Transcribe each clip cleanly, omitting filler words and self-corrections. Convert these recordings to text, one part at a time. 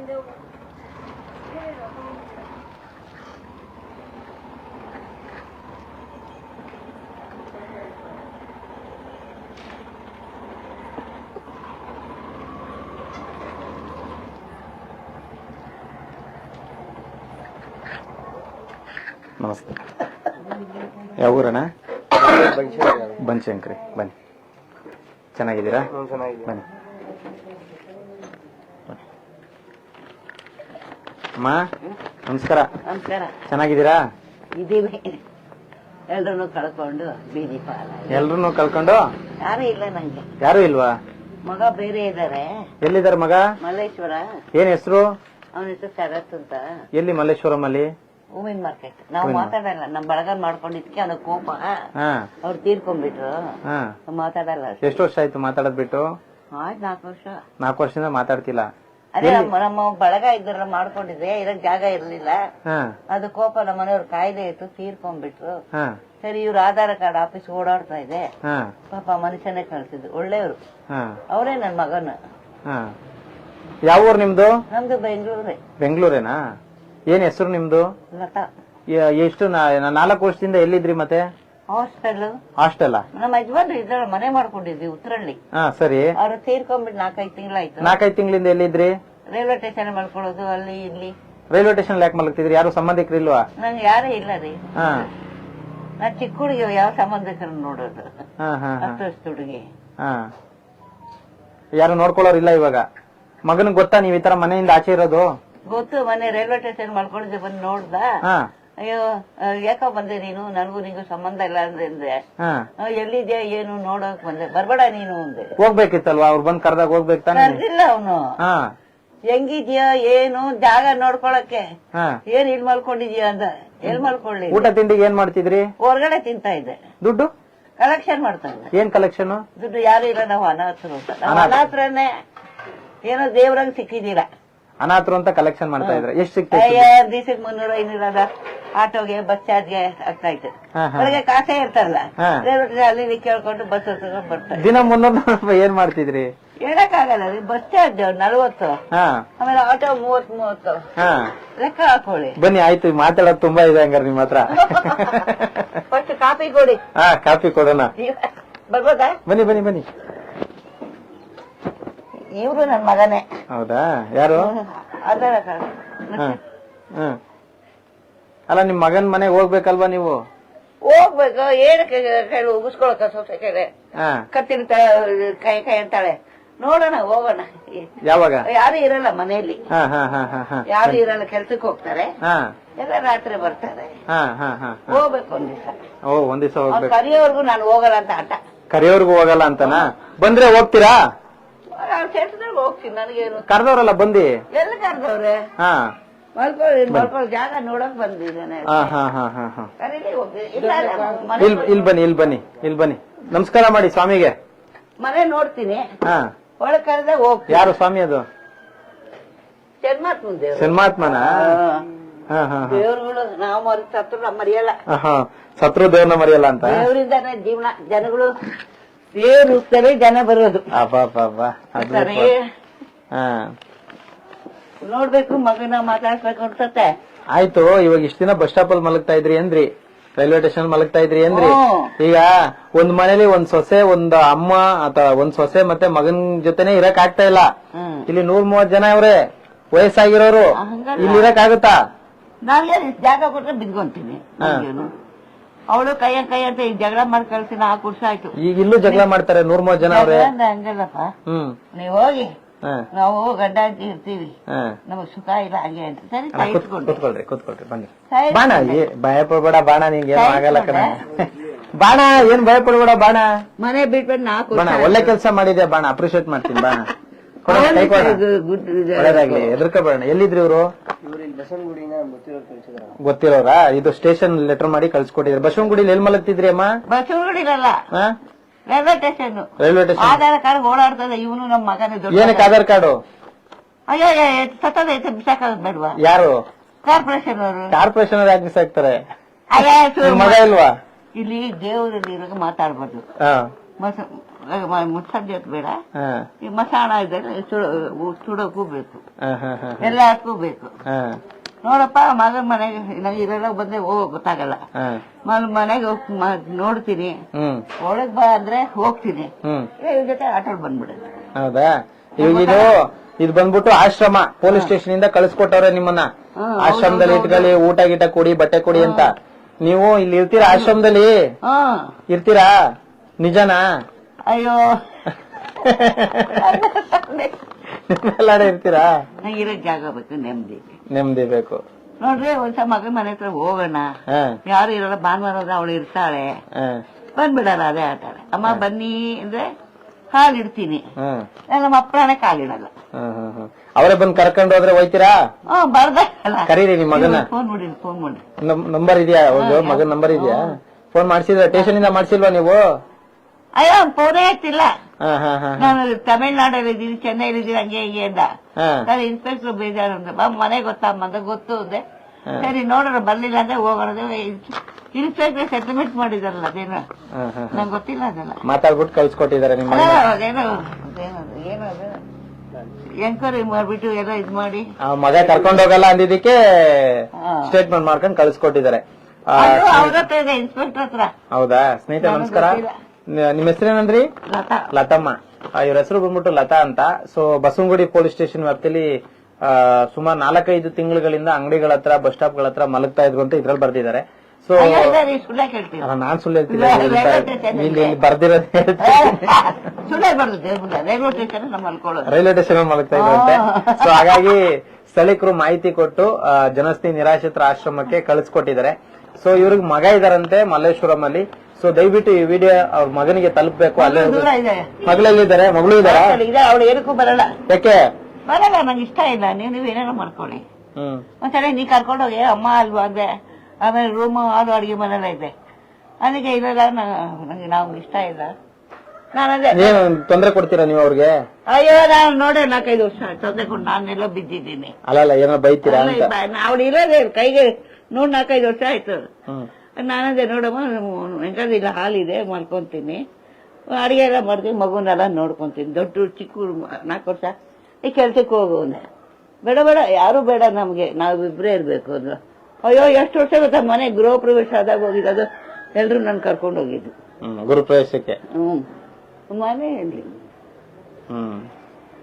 ನಮಸ್ತೆ. ಯಾವ ಊರಣ್ಣ? ಬನಶಂಕರಿ. ಬನ್ನಿ. ಚೆನ್ನಾಗಿದ್ದೀರಾ? ಬನ್ನಿ. ಅಮ್ಮ ನಮಸ್ಕಾರ. ನಮಸ್ಕಾರ. ಚೆನ್ನಾಗಿದ್ದೀರಾ? ಇದೀವಿ. ಎಲ್ರನ್ನೂ ಕಳ್ಕೊಂಡು ಬೀದಿ ಪಾಲ. ಎಲ್ರನ್ನೂ ಕಳ್ಕೊಂಡು? ಯಾರು ಇಲ್ಲ ನಂಗೆ. ಯಾರು ಇಲ್ವಾ? ಮಗ ಬೇರೆ ಇದಾರೆ. ಎಲ್ಲಿದ್ದಾರೆ ಮಗ? ಮಲ್ಲೇಶ್ವರ. ಏನ್ ಹೆಸರು? ಅವನ ಹೆಸರು ಶರತ್ ಅಂತ. ಎಲ್ಲಿ ಮಲ್ಲೇಶ್ವರಂ ಅಲ್ಲಿ? ಹೂವಿನ ಮಾರ್ಕೆಟ್. ನಾವು ಮಾತಾಡಲ್ಲ, ನಮ್ ಬಳಗ ಮಾಡ್ಕೊಂಡಿದ್ಕೆ ಅವನ ಕೋಪ. ಅವ್ರು ತೀರ್ಕೊಂಡ್ಬಿಟ್ರು, ಮಾತಾಡಲ್ಲ. ಎಷ್ಟು ವರ್ಷ ಆಯ್ತು ಮಾತಾಡದ್ ಬಿಟ್ಟು? ಆಯ್ತು 4 ವರ್ಷ. 4 ವರ್ಷದಿಂದ ಮಾತಾಡ್ತಿಲ್ಲ? ಅದೇ ನಮ್ಮ ಬಳಗ ಇದ್ರಲ್ಲ ಮಾಡ್ಕೊಂಡಿದ್ದೆ, ಇರಕ್ ಜಾಗ ಇರ್ಲಿಲ್ಲ. ಅದು ಕೋಪ ನಮ್ಮ ಮನೆಯವ್ರ ಕಾಯ್ದೆ ಇತ್ತು, ತೀರ್ಕೊಂಡ್ಬಿಟ್ರು. ಸರಿ, ಇವ್ರು ಆಧಾರ್ ಕಾರ್ಡ್ ಆಫೀಸ್ ಓಡಾಡ್ತಾ ಇದೆ. ಪಾಪ ಮನುಷ್ಯನೇ ಕಳ್ಸಿದ್ರು, ಒಳ್ಳೆಯವ್ರು. ಅವರೇ ನನ್ ಮಗನ. ಯಾವ ಊರ್ ನಿಮ್ದು? ನಮ್ದು ಬೆಂಗಳೂರೇ. ಬೆಂಗಳೂರೇನಾ? ಏನ್ ಹೆಸರು ನಿಮ್ದು? ಲತಾ. ಎಷ್ಟು 4 ವರ್ಷದಿಂದ ಎಲ್ಲಿದ್ರಿ ಮತ್ತೆ? ಹಾಸ್ಟೆಲ್. ನಮ್ಮ ಯಜಮಾನ್ರು ಇದ್ರ ಮನೆ ಮಾಡ್ಕೊಂಡಿದ್ವಿ ಉತ್ತರಳ್ಳಿ. ಸರಿ. ಅವ್ರು ತೀರ್ಕೊಂಡ್ಬಿಟ್ಟು 4-5 ತಿಂಗಳಾಯ್ತು. 4-5 ತಿಂಗಳಿಂದ ಎಲ್ಲಿದ್ರಿ? ರೈಲ್ವೆ ಸ್ಟೇಷನ್ ಮಾಡ್ಕೊಳ್ಳೋದು, ಅಲ್ಲಿ ಇಲ್ಲಿ. ರೈಲ್ವೆ ಸ್ಟೇಷನ್ ಯಾಕೆ ಮಲಗ್ತಿದ್ರಿ? ಯಾರು ಸಂಬಂಧಿಕರು ಇಲ್ವಾ? ನಂಗೆ ಯಾರೇ ಇಲ್ಲ ರೀ. ನಾ ಚಿಕ್ಕ ಹುಡುಗಿ, ಯಾವ ಸಂಬಂಧಿಕರನ್ನ ನೋಡೋದು? ಅಷ್ಟು ಹುಡುಗಿ. ಯಾರು ನೋಡ್ಕೊಳ್ಳೋರು ಇಲ್ಲ ಇವಾಗ? ಮಗನಿಗೆ ಗೊತ್ತಾ ನೀವ್ ಈ ತರ ಮನೆಯಿಂದ ಆಚೆ ಇರೋದು? ಗೊತ್ತು. ಮನೆ ರೈಲ್ವೆ ಸ್ಟೇಷನ್ ಮಾಡ್ಕೊಂಡಿದ್ದೆ, ಬಂದು ನೋಡ್ದ. ಅಯ್ಯೋ ಯಾಕೋ ಬಂದೆ ನೀನು, ನನಗೂ ನಿಂಗೂ ಸಂಬಂಧ ಇಲ್ಲ ಅಂದ್ರೆ. ಎಲ್ಲಿದ್ಯಾ ಏನು ನೋಡಕ್ ಬಂದೆ, ಬರ್ಬೇಡ ನೀನು ಅಂದೆ. ಹೋಗ್ಬೇಕಿತ್ತಲ್ವಾ? ಅವ್ರು ಬಂದ್ ಕರ್ದಾಗ ಹೋಗ್ಬೇಕು ತಾನೆ? ಕರ್ದಿಲ್ಲ ಅವನು. ಹೆಂಗಿದ್ಯಾ ಏನು ಜಾಗ ನೋಡ್ಕೊಳಕ್ಕೆ, ಏನ್ ಇಲ್ಲಿ ಮಲ್ಕೊಂಡಿದ್ಯಾ ಅಂತ. ಎಲ್ ಮಲ್ಕೊಳ್ಳಿ? ಊಟ ತಿಂಡಿಗೆ ಏನ್ ಮಾಡ್ತಿದ್ರಿ? ಹೊರಗಡೆ ತಿಂತಾ ಇದ್ದೆ. ದುಡ್ಡು ಕಲೆಕ್ಷನ್ ಮಾಡ್ತಾ ಇದ್ದೆ. ಏನ್ ಕಲೆಕ್ಷನ್? ದುಡ್ಡು ಯಾರು ಇಲ್ಲ, ನಾವು ಅನಾಥರು ಅಂತ. ನಾವು ಅನಾಥರನ್ನೇ ಏನೋ ದೇವ್ರಂಗ್ ಸಿಕ್ಕಿದೀರ. ಅನಾಥರು ಅಂತ ಕಲೆಕ್ಷನ್ ಮಾಡ್ತಾ ಇದ್ರೆ ಎಷ್ಟು ಸಿಕ್ತ? ದಿವಸಕ್ಕೆ 300-500 ಆಟೋಗೆ ಬಸ್ ಚಾರ್ಜ್ಗೆ ಆಗ್ತಾ ಇತ್ತು. ಬೆಳಗ್ಗೆ ಕಾಸೇ ಇರ್ತಾರಲ್ಲ, ಅಲ್ಲಿ ಕೇಳ್ಕೊಂಡು ಬಸ್ ಹೊತ್ಕೊಂಡು ಬರ್ತಾರೆ. ದಿನ 300 ರೂಪಾಯಿ ಏನ್ ಮಾಡ್ತಿದ್ರಿ? ಹೇಳಕ್ ಆಗಲ್ಲ ರೀ. ಬಸ್ ಚಾರ್ಜ್ 40, ಆಮೇಲೆ ಆಟೋ 30 ಲೆಕ್ಕ ಹಾಕೊಳ್ಳಿ. ಬನ್ನಿ ಆಯ್ತು, ಮಾತಾಡೋದು ತುಂಬಾ ಇದೆ ಹಂಗಾರ ನಿಮ್ ಹತ್ರ. ಫಸ್ಟ್ ಕಾಫಿ ಕೊಡಿ. ಕಾಫಿ ಕೊಡೋಣ. ಬರ್ಬೋದಾ? ಬನ್ನಿ ಬನ್ನಿ ಬನ್ನಿ. ಇವ್ರು ನನ್ ಮಗನೇ. ಹೌದಾ? ಯಾರು? ಆಧಾರ್ ಕಾರ್ಡ್. ಅಲ್ಲ, ನಿಮ್ ಮಗನ್ ಮನೆಗೆ ಹೋಗ್ಬೇಕಲ್ವಾ ನೀವು? ಹೋಗ್ಬೇಕು. ಏನಕ್ಕೆ ಕೈ ಉಗಿಸ್ಕೊಳಕ ಸೊಸೆ ಕೈಲೆ ಕತ್ತಿರ್ತಾಳೆ, ಕೈ ಅಂತಾಳೆ. ನೋಡೋಣ, ಹೋಗೋಣ. ಯಾವಾಗ? ಯಾರು ಇರಲ್ಲ ಮನೆಯಲ್ಲಿ, ಯಾರು ಇರಲ್ಲ, ಕೆಲ್ಸಕ್ಕೆ ಹೋಗ್ತಾರೆ. ಎಲ್ಲ ರಾತ್ರಿ ಬರ್ತಾರೆ. ಹೋಗ್ಬೇಕು ಒಂದ್ ದಿವಸ. ಒಂದ್ ದಿವಸ ಹೋಗ್ಬೇಕು. ಕರಿಯೋರ್ಗು ನಾನು ಹೋಗಲ್ಲ ಅಂತ ಆಟ. ಕರಿಯೋರ್ಗು ಹೋಗಲ್ಲ ಅಂತನಾ? ಬಂದ್ರೆ ಹೋಗ್ತೀರಾ? ಹೋಗ್ತೀನಿ, ನನಗೇನು. ಕರ್ದವ್ರಲ್ಲ ಬಂದಿ? ಎಲ್ಲ ಕರ್ದವ್ರೆ. ಮಲ್ಕೊಳ್ಳಿ ಜಾಗ ನೋಡಕ್ ಬಂದಿದ್ದೇನೆ. ಇಲ್ಲಿ ಬನ್ನಿ, ಇಲ್ಲಿ ಬನ್ನಿ, ಇಲ್ಲಿ ಬನ್ನಿ. ನಮಸ್ಕಾರ ಮಾಡಿ ಸ್ವಾಮಿಗೆ. ಮನೆ ನೋಡ್ತೀನಿ, ಒಳಗ್ ಕರೆದ ಹೋಗ್ತೀನಿ. ಯಾರು ಸ್ವಾಮಿ ಅದು? ಜನ್ಮಾತ್ಮ ದೇವ್ರು. ಜನ್ಮಾತ್ಮನ? ದೇವ್ರುಗಳು ನಾವು ಸತ್ರು ಮರೆಯಲ್ಲ. ಸತ್ರು ದೇವ್ರನ್ನ ಮರೆಯಲ್ಲ ಅಂತ. ದೇವರಿಂದಾನೆ ಜೀವನ. ಜನಗಳು ದೇವ್ರು ಇರ್ತಾರೆ, ಜನ ಬರೋದು. ನೋಡ್ಬೇಕು, ಮಗನ ಮಾತಾಡ್ಬೇಕು ಅನ್ಸತ್ತೆ. ಆಯ್ತು, ಇವಾಗ ಇಷ್ಟ ದಿನ ಬಸ್ ಸ್ಟಾಪ್ ಅಲ್ಲಿ ಮಲಗ್ತಾ ಇದ್ರಿ ಏನ್ರಿ? ರೈಲ್ವೆ ಸ್ಟೇಷನ್ ಮಲಗ್ತಾ ಇದ್ರಿ ಏನ್ರಿ? ಈಗ ಒಂದ್ ಮನೇಲಿ ಒಂದ್ ಸೊಸೆ, ಒಂದ್ ಅಮ್ಮ ಅಥವಾ ಒಂದ್ ಸೊಸೆ ಮತ್ತೆ ಮಗನ್ ಜೊತೆನೆ ಇರಕ್ ಆಗ್ತಾ ಇಲ್ಲ. ಇಲ್ಲಿ 130 ಜನ ಅವ್ರೆ, ವಯಸ್ಸಾಗಿರೋರು. ಇಲ್ಲಿ ಇರಕ್ ಆಗುತ್ತಾ? ನಾನೇ ಜಾಗ ಕೊಟ್ರೆ ಬಿದ್ಕೊಂತೀನಿ. ಅವಳು ಕೈ ಅಂತ ಈಗ ಜಗಳ ಮಾಡಿ ಕಳ್ಸಿ 4 ವರ್ಷ ಆಯ್ತು. ಈಗ ಇಲ್ಲೂ ಜಗಳ ಮಾಡ್ತಾರೆ 130 ಜನ ಅವ್ರೆ. ಹಂಗಲ್ಲಪ್ಪ, ನೀವ್ ಹೋಗಿ, ನಾವು ಗಂಡ ಅಂತ ಇರ್ತೀವಿ, ನಮಗ್ ಸುಖ ಇಲ್ಲ ಹಂಗೆ ಅಂತ. ಸರಿ, ಕೂತ್ಕೊಳ್ರಿ ಬನ್ನಿ. ಬಾಣ, ಭಯ ಪಡ್ಬೇಡ ಬಾಣ, ನಿಂಗೆ ಏನು ಆಗಲ್ಲ ಕಣ. ಬಾಣ, ಏನ್ ಭಯ ಪಡ್ಬೇಡ ಬಾಣ. ಮನೆ ಬಿಟ್ಬಿಟ್ಟು 4 ಬಾಣ, ಒಳ್ಳೆ ಕೆಲಸ ಮಾಡಿದೆ ಬಾಣ, ಅಪ್ರಿಶಿಯೇಟ್ ಮಾಡ್ತೀನಿ ಬಾಣ. ಒಳ್ಳೇದಾಗ್ಲಿ, ಎದ್ರಕೋಬೇಡ. ಎಲ್ಲಿದ್ರಿ ಇವ್ರು? ಗೊತ್ತಿರೋರಾ? ಇದು ಸ್ಟೇಷನ್ ಲೆಟರ್ ಮಾಡಿ ಕಳ್ಸಿಕೊಟ್ಟಿದ್ರು. ಬಸವನಗುಡಿಲಿ ಎಲ್ಲಿ ಮಲಗ್ತಿದ್ರಿ ಅಮ್ಮ? ಬಸವನಗುಡಿರಲ್ಲ, railway station. Railway station. Aadhaar card ಓಡಾಡ್ತದೆ. ಇವನು ನಮ್ಮ ಮಗನೇ. ಏನಕ್ಕೆ ಆಧಾರ್ ಕಾರ್ಡು? ಅಯ್ಯೋ, ಸತ್ತದೈತೆ, ಬಿಸಾಕೋದ್ ಬೇಡವಾ? ಯಾರು? ಕಾರ್ಪೊರೇಷನ್ ಅವರು. ಕಾರ್ಪೊರೇಷನ್ ಅವ್ರು ಯಾಕೆ ಬಿಸಾಕ್ತಾರೆ? ಅಯ್ಯ, ಮಗ ಇಲ್ವಾ? ಇಲ್ಲಿ ದೇವರಲ್ಲಿ ಇರೋ ಮಾತಾಡ್ಬಾರ್ದು. ಮುಚ್ಚಂಜೆ ಬೇಡ, ಹಾ ಈ ಮಸಾಣ ಇದ್ದರೆ ಸುಡೋಕ್ಕೂ ಬೇಕು, ಹಾ ಹಾ ಹಾ ಎಲ್ಲಕ್ಕೂ ಬೇಕು. ಹಾ ನೋಡಪ್ಪ ಮಗನ ಮನೆಗೆ ನಂಗೆ ಇರೆಲ್ಲ ಬಂದ್ರೆ ಹೋಗೋ ಗೊತ್ತಾಗಲ್ಲ. ಹಾ ಮನೆಗೆ ನೋಡ್ತೀನಿ, ಹ್ಮ್ ಒಳಗ್ ಬಾ ಅಂದ್ರೆ ಹೋಗ್ತೀನಿ, ಹ್ಮ್ ಇವ್ರ ಜೊತೆ ಆಟೋಲ್ ಬಂದ್ಬಿಡುತ್ತೆ. ಹೌದಾ? ಇವಾಗ ಇದು ಬಂದ್ಬಿಟ್ಟು ಆಶ್ರಮ, ಪೊಲೀಸ್ ಸ್ಟೇಷನ್ ಇಂದ ಕಳಿಸ್ಕೊಟ್ಟವ್ರೆ ನಿಮ್ಮನ್ನ. ಆಶ್ರಮದಲ್ಲಿ ಇಟ್ಕೊಳ್ಳಿ, ಊಟ ಗೀಟ ಕೊಡಿ, ಬಟ್ಟೆ ಕೊಡಿ ಅಂತ. ನೀವು ಇಲ್ಲಿ ಇರ್ತೀರಾ? ಆಶ್ರಮದಲ್ಲಿ ಇರ್ತೀರಾ? ನಿಜನಾ? ಅಯ್ಯೋ ಎಲ್ಲಾಡೆ ಇರ್ತೀರಾ? ನಂಗೆ ಇರೋ ಜಾಗ ಬೇಕು, ನೆಮ್ಮದಿ ನೆಮ್ಮದಿ ಬೇಕು. ನೋಡ್ರಿ ಒಂದ್ಸ ಮಗನ ಮನೆ ಹತ್ರ ಹೋಗೋಣ, ಯಾರು ಇರಲ್ಲ, ಭಾನುವಾರ ಅವಳು ಇರ್ತಾಳೆ, ಬಂದ್ಬಿಡಲ್ಲ, ಅದೇ ಆಟಾಳೆ. ಅಮ್ಮ ಬನ್ನಿ ಅಂದ್ರೆ ಹಾಲು ಇಡ್ತೀನಿ, ನಮ್ಮ ಅಪ್ಪನೇ ಕಾಲಿಡಲ್ಲ. ಅವರೇ ಬಂದ್ ಕರ್ಕೊಂಡು ಹೋದ್ರೆ ಹೋಯ್ತೀರಾ? ಬರ್ದಲ್ಲ, ಕರೀರಿ ನಿಮ್ ಮಗನ. ಫೋನ್ ಮಾಡಿ, ಫೋನ್ ಮಾಡಿ. ನಂಬರ್ ಇದೆಯಾ? ಮಗನ್ ನಂಬರ್ ಇದೆಯಾ? ಫೋನ್ ಮಾಡ್ಸಿದ್ರ? ಸ್ಟೇಷನ್ ಇಂದ ಮಾಡ್ಸಿಲ್ವಾ ನೀವು? ಅಯ್ಯೋ ಫೋನೇ ಆಗ್ತಿಲ್ಲ. ನಾನು ತಮಿಳ್ನಾಡಲ್ಲಿ ಇದ್ದೀನಿ, ಚೆನ್ನೈಲಿ ಇದ್ದೀನಿ, ಹಂಗೆ ಹಿಂಗೆ ಅಂದ. ನಾನು ಇನ್ಸ್ಪೆಕ್ಟರ್ ಬೇಜಾರು ಅಂದೆ, ಮನೆ ಗೊತ್ತಮ್ಮ ಅಂತ. ಗೊತ್ತು ಅಂದೆ. ಸರಿ ನೋಡೋಣ, ಬರ್ಲಿಲ್ಲ ಅಂದ್ರೆ ಹೋಗೋಣ. ಇನ್ಸ್ಪೆಕ್ಟರ್ ಸೆಟಲ್ಮೆಂಟ್ ಮಾಡಿದಾರಲ್ಲ, ಅದೇನೋ ನಂಗೆ ಗೊತ್ತಿಲ್ಲ. ಅದೆಲ್ಲ ಮಾತಾಡ್ಬಿಟ್ಟು ಕಳ್ಸಿಕೊಟ್ಟಿದ್ದಾರೆ ನಿಮ್ಮ ಅದೇನೋ ಏನೋ ಎಂಕ್ವೈರಿ ಮಾಡ್ಬಿಟ್ಟು ಎಲ್ಲ ಇದ್ ಮಾಡಿ. ಮಗ ಕರ್ಕೊಂಡು ಹೋಗಲ್ಲ ಅಂದಿದ್ದಕ್ಕೆ ಸ್ಟೇಟ್ಮೆಂಟ್ ಮಾಡ್ಕೊಂಡು ಕಳ್ಸಿಕೊಟ್ಟಿದ್ದಾರೆ ಅವ್ರ ಹತ್ರ ಇದೆ, ಇನ್ಸ್ಪೆಕ್ಟರ್ ಹತ್ರ. ಹೌದಾ? ಸ್ನೇಹಿತರೆ ನಮಸ್ಕಾರ. ನಿಮ್ ಹೆಸರೇನಂದ್ರಿ? ಲತಮ್ಮ. ಇವ್ರ ಹೆಸರು ಬಂದ್ಬಿಟ್ಟು ಲತಾ ಅಂತ. ಸೊ ಬಸವನಗುಡಿ ಪೊಲೀಸ್ ಸ್ಟೇಷನ್ ವ್ಯಾಪ್ತಿಯಲ್ಲಿ ಸುಮಾರು 4-5 ತಿಂಗಳುಗಳಿಂದ ಅಂಗಡಿಗಳ ಹತ್ರ, ಬಸ್ ಸ್ಟಾಪ್ ಗಳ ಹತ್ರ ಮಲಗ್ತಾ ಇದ್ರು ಅಂತ ಇದ್ರಲ್ಲಿ ಬರ್ದಿದ್ದಾರೆ. ಸೊ ನಾನ್ ಸುಳ್ಳು ಹೇಳ್ತಿಲ್ಲ, ಇಲ್ಲಿ ಬರ್ದಿರೋದು ರೈಲ್ವೆ ಸ್ಟೇಷನ್ ಮಲಗ್ತಾ ಇದ್ರಂತೆ. ಸೊ ಹಾಗಾಗಿ ಸ್ಥಳೀಕರು ಮಾಹಿತಿ ಕೊಟ್ಟು ಜನಸ್ನೇಹಿ ನಿರಾಶ್ರಿತರ ಆಶ್ರಮಕ್ಕೆ ಕಳಿಸ್ಕೊಟ್ಟಿದ್ದಾರೆ. ಸೊ ಇವ್ರಿಗೆ ಮಗ ಇದಾರಂತೆ ಮಲ್ಲೇಶ್ವರಂ ಅಲ್ಲಿ. ಸೊ ದಯವಿಟ್ಟು ಈ ವಿಡಿಯೋ ಅವ್ರ ಮಗನಿಗೆ ತಲುಪಬೇಕು. ಅಲ್ಲೇ ಮಗಳೆಲ್ಲಿದ್ದಾರೆ? ಮಗಳು ಇದಾರ? ಅವಳು ಏನಕ್ಕೂ ಬರಲ್ಲ. ಯಾಕೆ ಬರಲ್ಲ? ನಂಗೆ ಇಷ್ಟ ಇಲ್ಲ. ನೀವು ಏನೇನೋ ಮಾಡ್ಕೊಳ್ಳಿ. ಒಂದ್ಸಲ ನೀ ಕರ್ಕೊಂಡೋಗಿ ಅಮ್ಮ ಅಲ್ವಾ ಅಂದೆ. ಆಮೇಲೆ ರೂಮು, ಅದು ಅಡಿಗೆ ಮನೆಲ್ಲ ಇದೆ. ಅದಕ್ಕೆ ಇರಲ್ಲ, ನಂಗೆ ನಾವು ಇಷ್ಟ ಇಲ್ಲ. ನಾನಂದ್ರೆ ತೊಂದರೆ ಕೊಡ್ತೀರಾ ನೀವು ಅವ್ರಿಗೆ? ಅಯ್ಯೋ ನಾನು ನೋಡಿ 4-5 ವರ್ಷ ತೊಂದರೆ ಕೊಟ್ಟು ನಾನೆಲ್ಲ ಬಿದ್ದಿದ್ದೀನಿ. ಅಲ್ಲ ಏನೋ ಬೈತೀರಾ? ಅವ್ಳು ಇರೋದೇ ಕೈಗೆ ನೋಡ್ 4-5 ವರ್ಷ ಆಯ್ತು. ನಾನಂದೆ ನೋಡಮ್ಮ, ಹೆಂಗಾದ್ರೆ ಇಲ್ಲ, ಹಾಲಿದೆ, ಮಲ್ಕೊಂತೀನಿ, ಅಡಿಗೆ ಎಲ್ಲ ಮಾಡ್ತೀನಿ, ಮಗುನೆಲ್ಲ ನೋಡ್ಕೊಂತೀನಿ. ದೊಡ್ಡ ಚಿಕ್ಕ 4 ವರ್ಷ ಈ ಕೆಲ್ಸಕ್ಕೆ ಹೋಗು ಅಂದೆ. ಬೇಡ ಬೇಡ, ಯಾರು ಬೇಡ ನಮ್ಗೆ, ನಾವಿಬ್ರೇ ಇರ್ಬೇಕು ಅಂದ್ರು. ಅಯ್ಯೋ ಎಷ್ಟು ವರ್ಷ ಗೊತ್ತಾ, ಮನೆ ಗೃಹ ಪ್ರವೇಶ ಆದಾಗ ಹೋಗಿದ್ದು, ಎಲ್ರು ನನ್ ಕರ್ಕೊಂಡು ಹೋಗಿದ್ದು ಗುರುಪ್ರವೇಶಕ್ಕೆ. ಮನೆ ಇರ್ಲಿ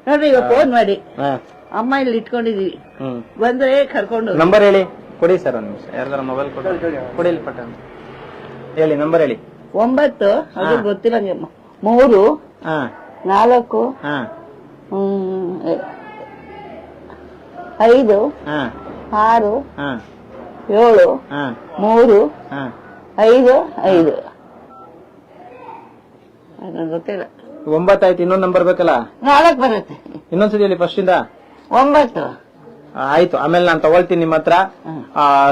ನೋಡ್ರಿ, ಈಗ ಫೋನ್ ಮಾಡಿ, ಅಮ್ಮ ಇಲ್ಲಿ ಇಟ್ಕೊಂಡಿದೀವಿ, ಬಂದ್ರೆ ಕರ್ಕೊಂಡು. ನಂಬರ್ ಹೇಳಿ ಕೊಡಿ ಸರ್, ಒಂದ್ ನಿಮಿಷ. ಯಾರ್ದಾರ ಮೊಬೈಲ್ ಕೊಡಿ ಪಟ್ಟ ಹೇಳಿ, ನಂಬರ್ ಹೇಳಿ. 9 ಅದು ಗೊತ್ತಿಲ್ಲ, 3 4 5 6 7 3 5 5. ನಂಗೆ ಗೊತ್ತಿಲ್ಲ. 9 ಆಯ್ತು, ಇನ್ನೊಂದ್ ನಂಬರ್ ಬೇಕಲ್ಲ? 4 ಬರುತ್ತೆ. ಇನ್ನೊಂದ್ಸತಿ ಹೇಳಿ ಫಸ್ಟ್ ಇಂದ. 9 ಆಯ್ತು, ಆಮೇಲೆ ನಾನು ತಗೊಳ್ತೀನಿ ನಿಮ್ಮ ಹತ್ರ.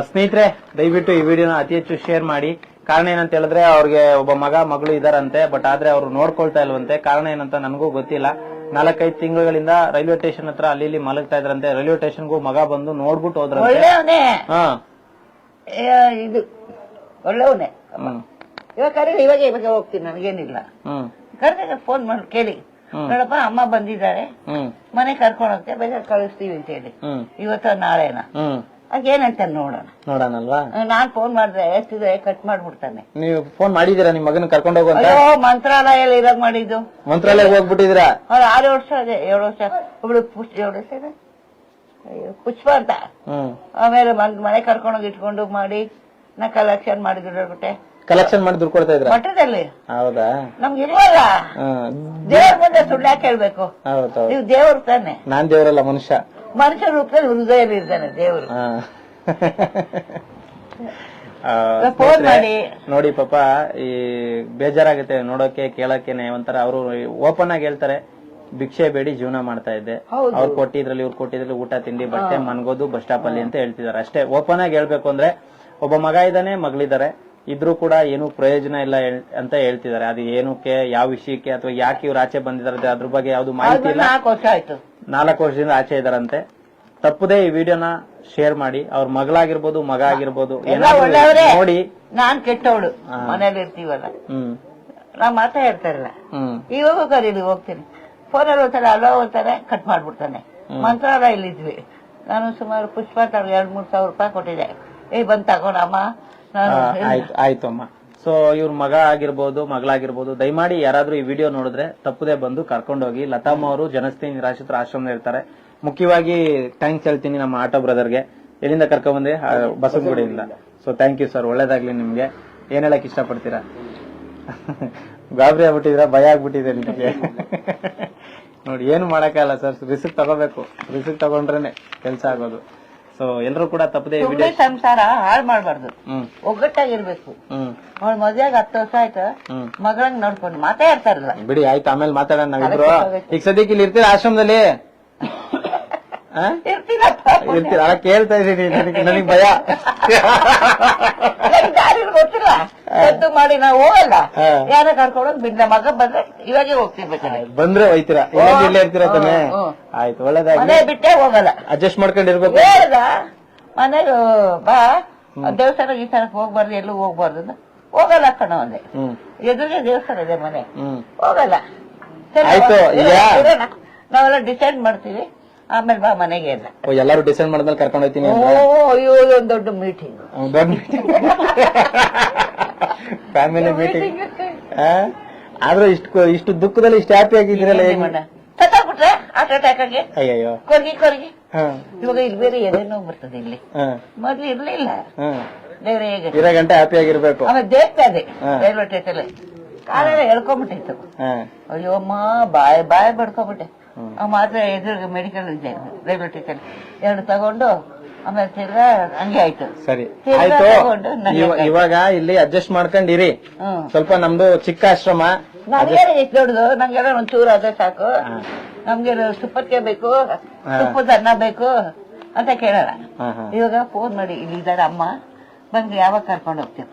ಸ್ನೇಹಿತರೆ ದಯವಿಟ್ಟು ಈ ವಿಡಿಯೋನ ಅತಿ ಹೆಚ್ಚು ಶೇರ್ ಮಾಡಿ. ಕಾರಣ ಏನಂತ ಹೇಳಿದ್ರೆ, ಅವ್ರಿಗೆ ಒಬ್ಬ ಮಗಳು ಇದಾರಂತೆ, ಬಟ್ ಆದ್ರೆ ಅವ್ರು ನೋಡ್ಕೊಳ್ತಾ ಇಲ್ವಂತೆ. ಕಾರಣ ಏನಂತ ನನಗೂ ಗೊತ್ತಿಲ್ಲ. 4-5 ತಿಂಗಳುಗಳಿಂದ ರೈಲ್ವೆ ಸ್ಟೇಷನ್ ಹತ್ರ ಅಲ್ಲಿ ಇಲ್ಲಿ ಮಲಗ್ತಾ ಇದ್ರಂತೆ. ರೈಲ್ವೆ ಸ್ಟೇಷನ್ಗೂ ಮಗ ಬಂದು ನೋಡ್ಬಿಟ್ಟು ಹೋದ್ರಂತೆ. ಇದು ಒಳ್ಳೆವನೇ. ಇವಾಗ ಕರೀರಿ, ಇವಾಗ ಹೋಗ್ತೀನಿ, ನನಗೇನಿಲ್ಲ. ಕರೆದಾಗ ಫೋನ್ ಮಾಡಿ ಕೇಳಿ, ನೋಡಪ್ಪ ಅಮ್ಮ ಬಂದಿದ್ದಾರೆ, ಮನೆ ಕರ್ಕೊಂಡು ಹೋಗ್ತೇವೆ, ಬೇಕಾದ್ರೆ ಕಳಿಸ್ತೀವಿ ಅಂತ ಹೇಳಿ. ಇವತ್ತ ನಾಳೆನ ಅದೇನಂತ ನೋಡೋಣಲ್ವಾ? ನಾನ್ ಫೋನ್ ಮಾಡಿದ್ರೆ ಎಷ್ಟಿದೆ ಕಟ್ ಮಾಡ್ಬಿಡ್ತಾನೆ. ನೀವು ಫೋನ್ ಮಾಡಿದೀರಾ ನಿಮ್ ಮಗನ ಕರ್ಕೊಂಡು ಹೋಗುವಂತ? ಅಯ್ಯೋ ಮಂತ್ರಾಲಯ ಇರಾಗ ಮಾಡಿದ್ದು. ಮಂತ್ರಾಲಯ ಹೋಗ್ಬಿಟ್ಟಿದ್ದೀರಾ? 6 ವರ್ಷ ಇದೆ, 7 ವರ್ಷ. ಒಬ್ಳು ಪುಷ್ಪ ಅಂತ. ಆಮೇಲೆ ಮನೆ ಕರ್ಕೊಂಡೋಗಿ ಇಟ್ಕೊಂಡು ಮಾಡಿ ನಾ ಕಲೆಕ್ಷನ್ ಮಾಡಿದ್ರೆ ಕಲೆಕ್ಷನ್ ಮಾಡಿ ದುಡ್ಡು ಕೊಡ್ತಾ ಇದ್ರ ಮಠದಲ್ಲಿ. ಹೌದಾ? ನಮ್ಗೆ ಇಲ್ವಲ್ಲ, ದೇವ್ರ ಮುಂದೆ ಸುಳ್ಳು ಯಾಕೆ ಹೇಳ್ಬೇಕು? ನೀವು ದೇವ್ರು ತಾನೆ. ನಾನ್ ದೇವರಲ್ಲ, ಮನುಷ್ಯ ರೂಪದಲ್ಲಿ ಹೃದಯದಲ್ಲಿ ಇರ್ತಾನೆ ದೇವ್ರು. ಫೋನ್ ಮಾಡಿ ನೋಡಿ ಪಾಪ, ಈ ಬೇಜಾರಾಗುತ್ತೆ ನೋಡೋಕೆ ಕೇಳಕ್ಕೇನೆ. ಒಂಥರ ಅವರು ಓಪನ್ ಆಗಿ ಹೇಳ್ತಾರೆ, ಭಿಕ್ಷೆ ಬೇಡಿ ಜೀವನ ಮಾಡ್ತಾ ಇದ್ದೆ, ಅವ್ರು ಕೊಟ್ಟಿದ್ರಲ್ಲಿ ಇವ್ರು ಕೊಟ್ಟಿದ್ರಲ್ಲಿ ಊಟ ತಿಂಡಿ ಬಟ್ಟೆ ಮನ್ಗೋದು ಬಸ್ ಸ್ಟಾಪ್ ಅಲ್ಲಿ ಅಂತ ಹೇಳ್ತಿದಾರೆ ಅಷ್ಟೇ. ಓಪನ್ ಆಗಿ ಹೇಳ್ಬೇಕು ಅಂದ್ರೆ, ಒಬ್ಬ ಮಗ ಇದ್ದಾನೆ, ಮಗಳಿದ್ದಾರೆ, ಇದ್ರೂ ಕೂಡ ಏನು ಪ್ರಯೋಜನ ಇಲ್ಲ ಅಂತ ಹೇಳ್ತಿದ್ದಾರೆ. ಅದು ಏನಕ್ಕೆ, ಯಾವ ವಿಷಯಕ್ಕೆ, ಅಥವಾ ಯಾಕೆ ಇವ್ರು ಆಚೆ ಬಂದಿದ್ದಾರೆ ಅದ್ರ ಬಗ್ಗೆ ಯಾವ್ದು ಮಾಹಿತಿ ಇಲ್ಲ. 4 ವರ್ಷದಿಂದ ಆಚೆ ಇದಾರಂತೆ. ತಪ್ಪದೇ ಈ ವಿಡಿಯೋನ ಶೇರ್ ಮಾಡಿ. ಅವ್ರ ಮಗಳಾಗಿರ್ಬೋದು, ಮಗ ಆಗಿರ್ಬೋದು, ನೋಡಿ. ನಾನ್ ಕೆಟ್ಟವಳು, ಮನೇಲಿ ಇರ್ತೀವಲ್ಲ, ನಾ ಮಾತಾಡ್ತಾ ಇರಲ್ಲ. ಇವಾಗ ಕರೀಲಿ ಹೋಗ್ತೀನಿ. ಫೋನಲ್ಲಿ ಹೋಗ್ತಾರೆ, ಅಲ್ಲೋ ಹೋಗ್ತಾರೆ, ಕಟ್ ಮಾಡ್ಬಿಡ್ತಾನೆ. ಮಂತ್ರಾಲಯಲ್ಲಿದ್ವಿ, ನಾನು ಸುಮಾರು ಪುಷ್ಪ 2,000-3,000 ರೂಪಾಯಿ ಕೊಟ್ಟಿದ್ದೆ. ಬಂದ್ ತಗೋಣಮ್ಮ ನಾನು. ಆಯ್ತು ಅಮ್ಮ. ಸೊ ಇವ್ರ ಮಗ ಆಗಿರ್ಬೋದು, ಮಗಳಾಗಿರ್ಬೋದು, ದಯಮಾಡಿ ಯಾರಾದ್ರೂ ಈ ವಿಡಿಯೋ ನೋಡಿದ್ರೆ ತಪ್ಪದೆ ಬಂದು ಕರ್ಕೊಂಡೋಗಿ. ಲತಾಮ್ಮ ಅವರು ಜನಸ್ನೇಹಿ ನಿರಾಶ್ರಿತರ ಆಶ್ರಮ ಇರ್ತಾರೆ. ಮುಖ್ಯವಾಗಿ ಥ್ಯಾಂಕ್ಸ್ ಹೇಳ್ತೀನಿ ನಮ್ಮ ಆಟೋ ಬ್ರದರ್ಗೆ. ಎಲ್ಲಿಂದ ಕರ್ಕೊಂಡ್ ಬಂದೆ? ಬಸವನಗುಡಿಯಿಂದ. ಸೊ ಥ್ಯಾಂಕ್ ಯು ಸರ್, ಒಳ್ಳೇದಾಗ್ಲಿ ನಿಮ್ಗೆ. ಏನ್ ಹೇಳಕ್ ಇಷ್ಟಪಡ್ತೀರಾ? ಗಾಬರಿ ಆಗ್ಬಿಟ್ಟಿದ್ರ? ಭಯ ಆಗ್ಬಿಟ್ಟಿದೆ ನಿಮಗೆ? ನೋಡಿ, ಏನು ಮಾಡಕ್ಕಾಗಲ್ಲ ಸರ್, ರಿಸ್ಕ್ ತಗೋಬೇಕು. ರಿಸ್ಕ್ ತಗೊಂಡ್ರೇನೆ ಕೆಲ್ಸ ಆಗೋದು. ಸೊ ಎಲ್ಲರೂ ಕೂಡ ತಪ್ಪದೆ ಸಂಸಾರ ಹಾಳು ಮಾಡ್ಬಾರ್ದು, ಒಗ್ಗಟ್ಟಾಗಿರ್ಬೇಕು. ಅವ್ಳ ಮದ್ವೆಗೆ 10 ವರ್ಷ ಆಯ್ತು, ಮಗಳಂಗ್ ನೋಡ್ಕೊಂಡು ಮಾತಾಡ್ತಾರಲ್ಲ. ಬಿಡಿ, ಆಯ್ತು, ಆಮೇಲೆ ಮಾತಾಡೋಣ ನಾವಿಬ್ರು. ಈಗ ಸದ್ಯಕ್ಕೆ ಇಲ್ಲಿ ಇರ್ತೀರ ಆಶ್ರಮದಲ್ಲಿ? ಇರ್ತೀರ? ಕೇಳ್ತಾ ಇದೀನಿ, ನನಗೆ ಭಯ. ಗೊತ್ತಿಲ್ಲ, ಎದ್ದು ಮಾಡಿ ನಾವು ಹೋಗಲ್ಲ. ಯಾರ ಕರ್ಕೊಂಡೋಗಿ ಬಿಡ್ಲ, ಮಗ ಬಂದ್ರೆ ಇವಾಗೆ ಹೋಗ್ತಿರ್ಬೇಕಾದ್ರೆ. ಬಂದ್ರೆ ಹೋಯ್ತೀರಾ? ಇಲ್ಲೇ ಇರ್ತೀರ ತಾನೆ? ಆಯ್ತು, ಒಳ್ಳೇದಾಗಿ. ಮನೆ ಬಿಟ್ಟೆ ಹೋಗಲ್ಲ, ಅಡ್ಜಸ್ಟ್ ಮಾಡ್ಕೊಂಡಿರ್ಬೇಕು. ಹೇಳ್ದ ಮನೆಗೆ ಬಾ, ದೇವಸ್ಥಾನ ಗೀಸ್ಥಾನಕ್ಕೆ ಹೋಗ್ಬಾರ್ದು, ಎಲ್ಲೂ ಹೋಗ್ಬಾರ್ದು. ಹೋಗಲ್ಲ ಕಣ ಒಂದೇ, ಎದುರಿಗೆ ದೇವಸ್ಥಾನ ಇದೆ ಮನೆ, ಹೋಗಲ್ಲ. ನಾವೆಲ್ಲ ಡಿಸೈಡ್ ಮಾಡ್ತೀವಿ, ಆಮೇಲೆ ಬಾ ಮನೆಗೆ ಎಲ್ಲ. ಎಲ್ಲರೂ ಡಿಸೈಡ್ ಮಾಡಿದ್ಮೇಲೆ ಕರ್ಕೊಂಡು ಹೋಗ್ತೀನಿ. ಅಯ್ಯೋ, ಒಂದ್ ದೊಡ್ಡ ಮೀಟಿಂಗ್, ಫ್ಯಾಮಿಲಿ ಮೀಟಿಂಗ್. ಆದ್ರೂ ಇಷ್ಟು ದುಃಖದಲ್ಲಿ ಇಷ್ಟು ಹ್ಯಾಪಿ ಆಗಿದ್ದೀರಲ್ಲ, ಸತ್ತಾಗ್ಬಿಟ್ರೆ ಹಾರ್ಟ್ ಅಟ್ಯಾಕ್ ಆಗಿ ಅಯ್ಯೋ ಕೊರ್ಗಿ. ಇವಾಗ ಇಲ್ಲಿ ಬೇರೆ ಎದೇನೋ ಬರ್ತದೆ, ಇಲ್ಲಿ ಮೊದ್ಲು ಇರ್ಲಿಲ್ಲ. ಬೇರೆ ಇರೋ ಗಂಟೆ ಹ್ಯಾಪಿ ಆಗಿರ್ಬೇಕು. ಆಮೇಲೆ ದೇಖ್ತಾ ಇದೆ ರೈಲ್ವೆ ಸ್ಟೇಷನ್, ಕಾಲೆಲ್ಲ ಎಳ್ಕೊಂಡ್ಬಿಟ್ಟಿತ್ತು. ಅಯ್ಯೋ ಅಮ್ಮ, ಬಾಯ್ ಬಡ್ಕೊಂಡ್ಬಿಟ್ಟೆ. ಮಾತ್ರ ಎದುರು ಮೆಡಿಕಲ್ ಇದೆ ರೈಲ್ವೆ ಸ್ಟೇಷನ್, 2 ತಗೊಂಡು ಆಮೇಲೆ ತಿರ್ಗಾ ಹಂಗೆ ಆಯ್ತು. ಸರಿ ಆಯ್ತು, ಇವಾಗ ಇಲ್ಲಿ ಅಡ್ಜಸ್ಟ್ ಮಾಡ್ಕೊಂಡಿರಿ. ಸ್ವಲ್ಪ ನಮ್ದು ಚಿಕ್ಕ ಆಶ್ರಮ, ನನಗೆ ಎಷ್ಟು ದೊಡ್ಡದು, ನಂಗೆಲ್ಲ ಒಂಚೂರು ಅದೇ ಸಾಕು. ನಮ್ಗೆ ತುಪ್ಪಕ್ಕೆ ಬೇಕು, ತುಪ್ಪದ ಅನ್ನ ಬೇಕು ಅಂತ ಕೇಳೋಣ. ಇವಾಗ ಫೋನ್ ಮಾಡಿ, ಇಲ್ಲಿ ಇದ್ದಾರೆ ಅಮ್ಮ, ಬಂದು ಯಾವಾಗ ಕರ್ಕೊಂಡು ಹೋಗ್ತೀವಿ?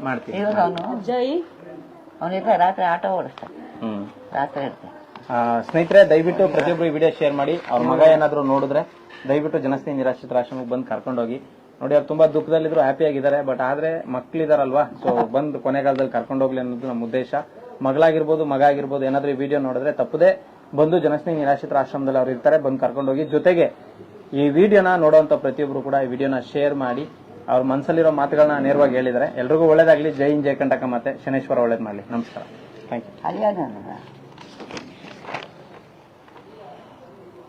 ಮಾಡ್ತೀನಿ. ಇವಾಗ ಅವನಿಲ್ಲ, ರಾತ್ರಿ ಆಟೋ ಓಡಿಸ್ತಾನೆ, ರಾತ್ರಿ ಇರ್ತಾನೆ. ಸ್ನೇಹಿತರೆ, ದಯವಿಟ್ಟು ಪ್ರತಿಯೊಬ್ಬರು ಈ ವಿಡಿಯೋ ಶೇರ್ ಮಾಡಿ. ಅವ್ರ ಮಗ ಏನಾದ್ರು ನೋಡಿದ್ರೆ ದಯವಿಟ್ಟು ಜನಸ್ನೇಹಿ ನಿರಾಶ್ರಿತರ ಆಶ್ರಮಕ್ಕೆ ಬಂದು ಕರ್ಕೊಂಡೋಗಿ. ನೋಡಿ, ಅವ್ರು ತುಂಬಾ ದುಃಖದಲ್ಲಿದ್ರು, ಹ್ಯಾಪಿ ಆಗಿದ್ದಾರೆ. ಬಟ್ ಆದ್ರೆ ಮಕ್ಳಿದಾರಲ್ವಾ, ಸೊ ಬಂದು ಕೊನೆಗಾಲದಲ್ಲಿ ಕರ್ಕೊಂಡೋಗ್ಲಿ ಅನ್ನೋದು ನಮ್ಮ ಉದ್ದೇಶ. ಮಗಳಾಗಿರ್ಬೋದು, ಮಗ ಆಗಿರ್ಬೋದು, ಏನಾದ್ರೂ ಈ ವಿಡಿಯೋ ನೋಡಿದ್ರೆ ತಪ್ಪದೆ ಬಂದು ಜನಸ್ನೇಹಿ ನಿರಾಶ್ರಿತರ ಆಶ್ರಮದಲ್ಲಿ ಅವ್ರು ಇರ್ತಾರೆ, ಬಂದು ಕರ್ಕೊಂಡೋಗಿ. ಜೊತೆಗೆ ಈ ವಿಡಿಯೋನ ನೋಡುವಂತ ಪ್ರತಿಯೊಬ್ರು ಕೂಡ ಈ ವಿಡಿಯೋನ ಶೇರ್ ಮಾಡಿ. ಅವ್ರ ಮನಸ್ಸಲ್ಲಿರೋ ಮಾತುಗಳನ್ನ ನೇರವಾಗಿ ಹೇಳಿದ್ದಾರೆ. ಎಲ್ರಿಗೂ ಒಳ್ಳೇದಾಗ್ಲಿ. ಜೈ ಹಿಂದ್, ಜೈ ಕಂಟಕ. ಮತ್ತೆ ಶನೇಶ್ವರ ಒಳ್ಳೇದ್ ಮಾಡ್ಲಿ. ನಮಸ್ಕಾರ, ಥ್ಯಾಂಕ್ ಯು.